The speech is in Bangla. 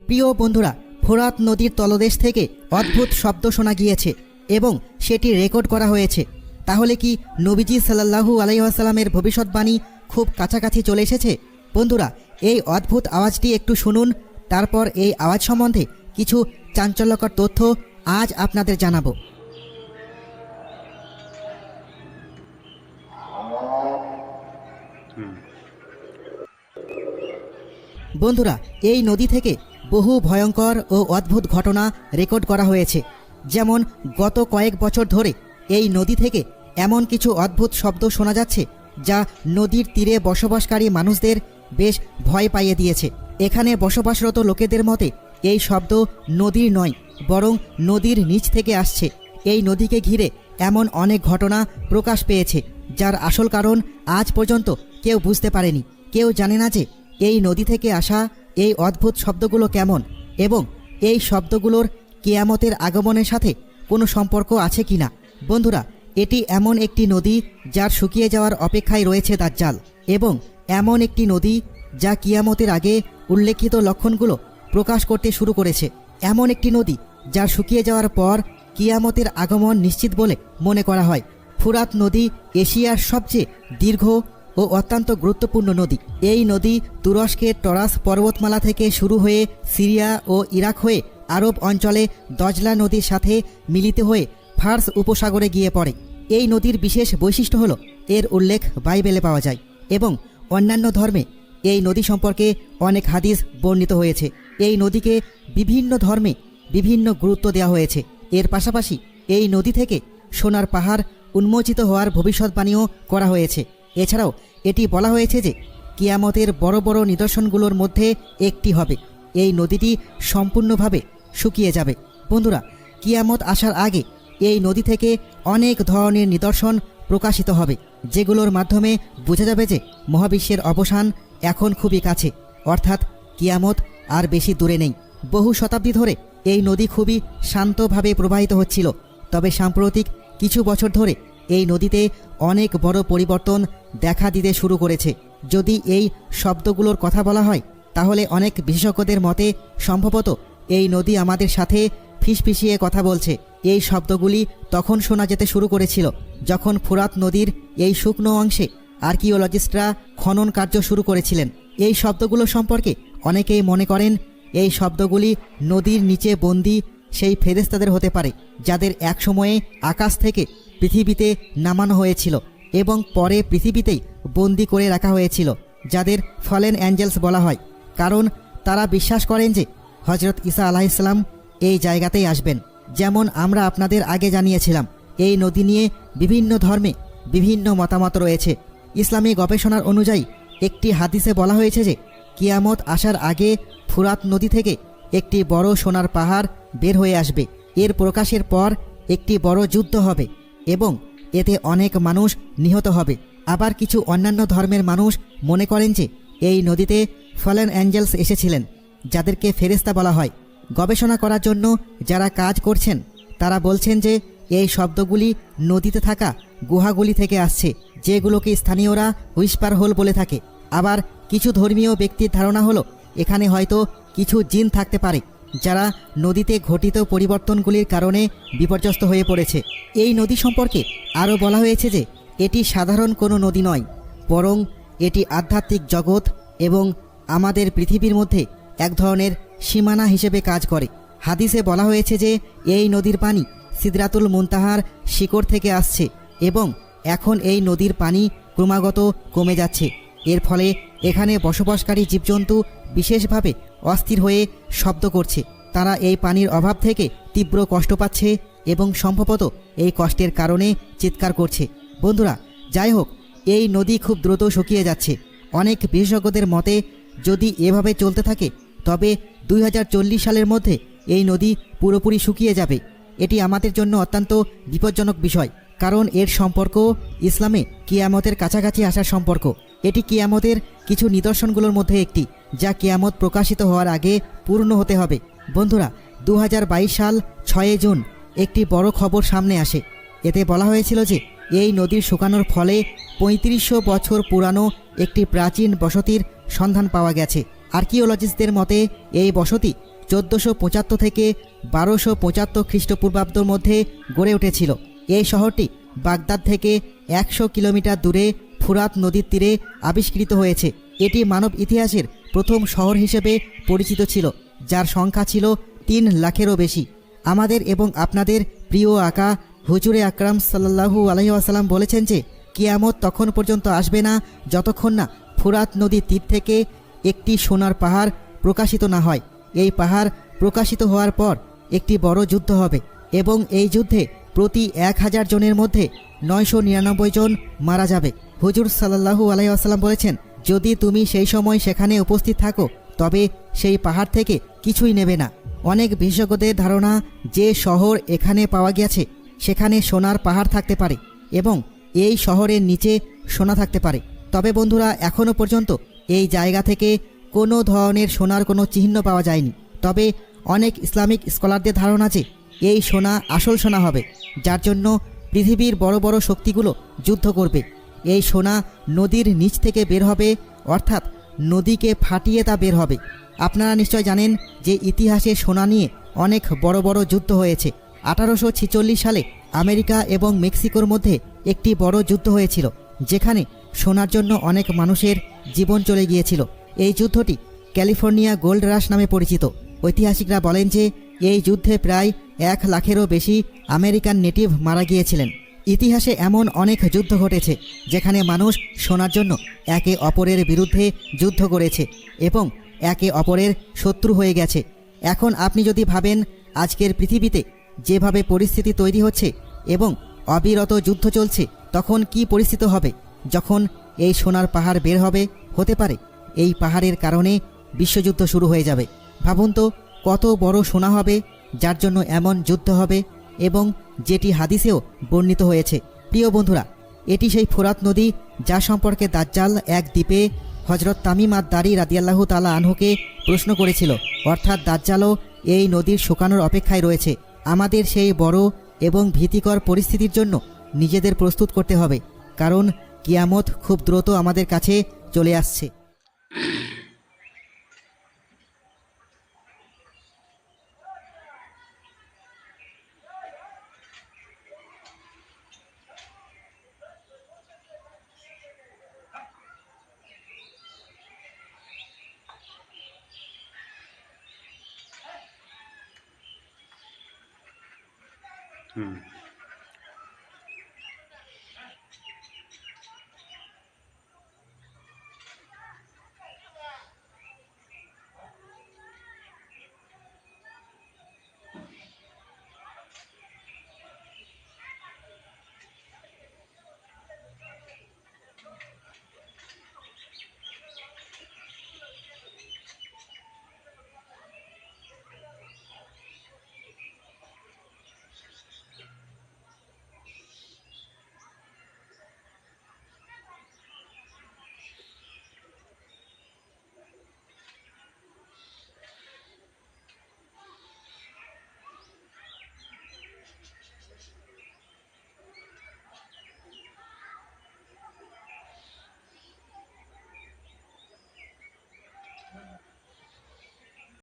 প্রিয় বন্ধুরা, ফোরাত নদীর তলদেশ থেকে অদ্ভুত শব্দ শোনা গিয়েছে এবং সেটি রেকর্ড করা হয়েছে। তাহলে কি নবীজি সাল্লাল্লাহু আলাইহি ওয়াসাল্লামের ভবিষ্যৎবাণী খুব কাছাকাছি চলে এসেছে? বন্ধুরা, এই অদ্ভুত আওয়াজটি একটু শুনুন, তারপর এই আওয়াজ সম্বন্ধে কিছু চাঞ্চল্যকর তথ্য আজ আপনাদের জানাবো। বন্ধুরা, এই নদী থেকে বহু ভয়ঙ্কর ও অদ্ভুত ঘটনা রেকর্ড করা হয়েছে। যেমন গত কয়েক বছর ধরে এই নদী থেকে এমন কিছু অদ্ভুত শব্দ শোনা যাচ্ছে যা নদীর তীরে বসবাসকারী মানুষদের বেশ ভয় পাইয়ে দিয়েছে। এখানে বসবাসরত লোকেদের মতে এই শব্দ নদীর নয়, বরং নদীর নিচ থেকে আসছে। এই নদীকে ঘিরে এমন অনেক ঘটনা প্রকাশ পেয়েছে যার আসল কারণ আজ পর্যন্ত কেউ বুঝতে পারেনি। কেউ জানে না যে এই নদী থেকে আসা এই অদ্ভুত শব্দগুলো কেমন এবং এই শব্দগুলোর কিয়ামতের আগমনের সাথে কোনো সম্পর্ক আছে কি না। বন্ধুরা, এটি এমন একটি নদী যার শুকিয়ে যাওয়ার অপেক্ষায় রয়েছে দাজ্জাল, এবং এমন একটি নদী যা কিয়ামতের আগে উল্লেখিত লক্ষণগুলো প্রকাশ করতে শুরু করেছে। এমন একটি নদী যার শুকিয়ে যাওয়ার পর কিয়ামতের আগমন নিশ্চিত বলে মনে করা হয়। ফুরাত নদী এশিয়ার সবচেয়ে দীর্ঘ ও অত্যন্ত গুরুত্বপূর্ণ নদী। এই নদী তুরস্কের টরাস পর্বতমালা থেকে শুরু হয়ে সিরিয়া ও ইরাক হয়ে আরব অঞ্চলে দজলা নদীর সাথে মিলিত হয়ে ফার্স উপসাগরে গিয়ে পড়ে। এই নদীর বিশেষ বৈশিষ্ট্য হল এর উল্লেখ বাইবেলে পাওয়া যায় এবং অন্যান্য ধর্মে এই নদী সম্পর্কে অনেক হাদিস বর্ণিত হয়েছে। এই নদীকে বিভিন্ন ধর্মে বিভিন্ন গুরুত্ব দেওয়া হয়েছে। এর পাশাপাশি এই নদী থেকে সোনার পাহাড় উন্মোচিত হওয়ার ভবিষ্যৎবাণীও করা হয়েছে। এছাড়াও এটি বলা হয়েছে যে কিয়ামতের বড় বড় নিদর্শনগুলোর মধ্যে একটি হবে এই নদীটি সম্পূর্ণভাবে শুকিয়ে যাবে। বন্ধুরা, কিয়ামত আসার আগে এই নদী থেকে অনেক ধরনের নিদর্শন প্রকাশিত হবে, যেগুলোর মাধ্যমে বোঝা যাবে যে মহাবিশ্বের অবসান এখন খুবই কাছে, অর্থাৎ কিয়ামত আর বেশি দূরে নেই। বহু শতাব্দী ধরে এই নদী খুবই শান্তভাবে প্রবাহিত হচ্ছিল, তবে সাম্প্রতিক কিছু বছর ধরে এই নদীতে অনেক বড় পরিবর্তন দেখা দিতে শুরু করেছে। যদি এই শব্দগুলোর কথা বলা হয় তাহলে অনেক বিশেষজ্ঞদের মতে সম্ভবত এই নদী আমাদের সাথে ফিসফিসিয়ে কথা বলছে। এই শব্দগুলি তখন শোনা যেতে শুরু করেছিল যখন ফুরাত নদীর এই শুকনো অংশে আর্কিওলজিস্টরা খনন কার্য শুরু করেছিলেন। এই শব্দগুলো সম্পর্কে অনেকেই মনে করেন এই শব্দগুলি নদীর নিচে বন্দী সেই ফেরেশতাদের হতে পারে, যাদের এক সময়ে আকাশ থেকে পৃথিবীতে নামানো হয়েছিল এবং পরে পৃথিবীতেই বন্দি করে রাখা হয়েছিল, যাদের ফলেন অ্যাঞ্জেলস বলা হয়, কারণ তারা বিশ্বাস করেন যে হজরত ঈসা আলাইহিসসালাম এই জায়গাতেই আসবেন। যেমন আমরা আপনাদের আগে জানিয়েছিলাম, এই নদী নিয়ে বিভিন্ন ধর্মে বিভিন্ন মতামত রয়েছে। ইসলামী গবেষণার অনুযায়ী একটি হাদিসে বলা হয়েছে যে কিয়ামত আসার আগে ফুরাত নদী থেকে একটি বড় সোনার পাহাড় বের হয়ে আসবে। এর প্রকাশের পর একটি বড় যুদ্ধ হবে এবং এতে অনেক মানুষ নিহত হবে। আবার কিছু অন্যান্য ধর্মের মানুষ মনে করেন যে এই নদীতে ফলেন অ্যাঞ্জেলস এসেছিলেন, যাদেরকে ফেরেশতা বলা হয়। গবেষণা করার জন্য যারা কাজ করছেন তারা বলছেন যে এই শব্দগুলি নদীতে থাকা গুহাগুলি থেকে আসছে, যেগুলোকে স্থানীয়রা হুইস্পার হোল বলে থাকে। আবার কিছু ধর্মীয় ব্যক্তির ধারণা হলো এখানে হয়তো কিছু জিন থাকতে পারে, যারা নদীতে ঘটিত পরিবর্তনগুলির কারণে বিপর্যস্ত হয়ে পড়েছে। এই নদী সম্পর্কে আরও বলা হয়েছে যে এটি সাধারণ কোনো নদী নয়, বরং এটি আধ্যাত্মিক জগৎ এবং আমাদের পৃথিবীর মধ্যে এক ধরনের সীমানা হিসেবে কাজ করে। হাদিসে বলা হয়েছে যে এই নদীর পানি সিদরাতুল মুনতাহার শিকড় থেকে আসছে এবং এখন এই নদীর পানি ক্রমাগত কমে যাচ্ছে। এর ফলে এখানে বসবাসকারী জীবজন্তু বিশেষভাবে অস্থির হয়ে শব্দ করছে। তারা এই পানির অভাব থেকে তীব্র কষ্ট পাচ্ছে এবং সম্ভবত এই কষ্টের কারণে চিৎকার করছে। বন্ধুরা, যাই হোক, এই নদী খুব দ্রুত শুকিয়ে যাচ্ছে। অনেক বিশেষজ্ঞদের মতে যদি এভাবে চলতে থাকে তবে 2040 সালের মধ্যে এই নদী পুরোপুরি শুকিয়ে যাবে। এটি আমাদের জন্য অত্যন্ত বিপজ্জনক বিষয়, কারণ এর সম্পর্ক ইসলামে কিয়ামতের কাছাকাছি আসার সম্পর্ক। এটি কিয়ামতের কিছু নিদর্শনগুলোর মধ্যে একটি, যা কিয়ামত প্রকাশিত হওয়ার আগে পূর্ণ হতে হবে। বন্ধুরা, 2022 সাল 6 জুন একটি বড় খবর সামনে আসে। এতে বলা হয়েছিল যে এই নদীর শুকানোর ফলে 3500 বছর পুরানো একটি প্রাচীন বসতির সন্ধান পাওয়া গেছে। আর্কিওলজিস্টদের মতে এই বসতি 1475 থেকে 1275 খ্রিস্টপূর্বাব্দের মধ্যে গড়ে উঠেছিল। এই শহরটি বাগদাদ থেকে 100 কিলোমিটার দূরে ফুরাত নদীর তীরে আবিষ্কৃত হয়েছে। এটি মানব ইতিহাসের প্রথম শহর হিসেবে পরিচিত ছিল, যার সংখ্যা ছিল 3 লাখেরও বেশি। আমাদের এবং আপনাদের প্রিয় আকা হুজুরে আকরাম সাল্লাল্লাহু আলাইহি ওয়াসাল্লাম বলেছেন যে কিয়ামত তখন পর্যন্ত আসবে না যতক্ষণ না ফুরাত নদীর তীর থেকে একটি সোনার পাহাড় প্রকাশিত না হয়। এই পাহাড় প্রকাশিত হওয়ার পর একটি বড় যুদ্ধ হবে এবং এই যুদ্ধে প্রতি 1000 জনের মধ্যে 999 জন মারা যাবে। হুজুর সাল্লাল্লাহু আলাইহি ওয়াসাল্লাম বলেছেন, যদি তুমি সেই সময় সেখানে উপস্থিত থাকো তবে সেই পাহাড় থেকে কিছুই নেবে না। অনেক বিশেষজ্ঞদের ধারণা যে শহর এখানে পাওয়া গেছে সেখানে সোনার পাহাড় থাকতে পারে এবং এই শহরের নিচে সোনা থাকতে পারে। তবে বন্ধুরা, এখনও পর্যন্ত এই জায়গা থেকে কোনো ধরনের সোনার কোনো চিহ্ন পাওয়া যায়নি। তবে অনেক ইসলামিক স্কলারদের ধারণা যে এই সোনা আসল সোনা হবে, যার জন্য পৃথিবীর বড় বড় শক্তিগুলো যুদ্ধ করবে। এই সোনা নদীর নিচ থেকে বের হবে, অর্থাৎ নদীকে ফাটিয়ে তা বের হবে। আপনারা নিশ্চয় জানেন যে ইতিহাসে সোনা নিয়ে অনেক বড় বড় যুদ্ধ হয়েছে। 1846 সালে আমেরিকা এবং মেক্সিকোর মধ্যে একটি বড় যুদ্ধ হয়েছিল, যেখানে সোনার জন্য অনেক মানুষের জীবন চলে গিয়েছিল। এই যুদ্ধটি ক্যালিফোর্নিয়া গোল্ড রাশ নামে পরিচিত। ঐতিহাসিকরা বলেন যে এই যুদ্ধে প্রায় 1 লাখেরও বেশি আমেরিকান নেটিভ মারা গিয়েছিলেন। ইতিহাসে এমন অনেক যুদ্ধ ঘটেছে যেখানে মানুষ সোনার জন্য একে অপরের বিরুদ্ধে যুদ্ধ করেছে এবং একে অপরের শত্রু হয়ে গেছে। এখন আপনি যদি ভাবেন আজকের পৃথিবীতে যেভাবে পরিস্থিতি তৈরি হচ্ছে এবং অবিরত যুদ্ধ চলছে, তখন কি পরিস্থিতি হবে যখন এই সোনার পাহাড় বের হবে? হতে পারে এই পাহাড়ের কারণে বিশ্বযুদ্ধ শুরু হয়ে যাবে। ভাবুন তো কত বড় সোনা হবে যার জন্য এমন যুদ্ধ হবে, এবং যেটি হাদিসেও বর্ণিত হয়েছে। প্রিয় বন্ধুরা, এটি সেই ফোরাত নদী যা সম্পর্কে দাজ্জাল এক দ্বীপে হজরত তামিম আদ-দারি রাদিয়াল্লাহু তাআলা আনহুকে প্রশ্ন করেছিল। অর্থাৎ দাজ্জালও এই নদীর শুকানোর অপেক্ষায় রয়েছে। আমাদের সেই বড় এবং ভীতিকর পরিস্থিতির জন্য নিজেদের প্রস্তুত করতে হবে, কারণ কিয়ামত খুব দ্রুত আমাদের কাছে চলে আসছে। হুম।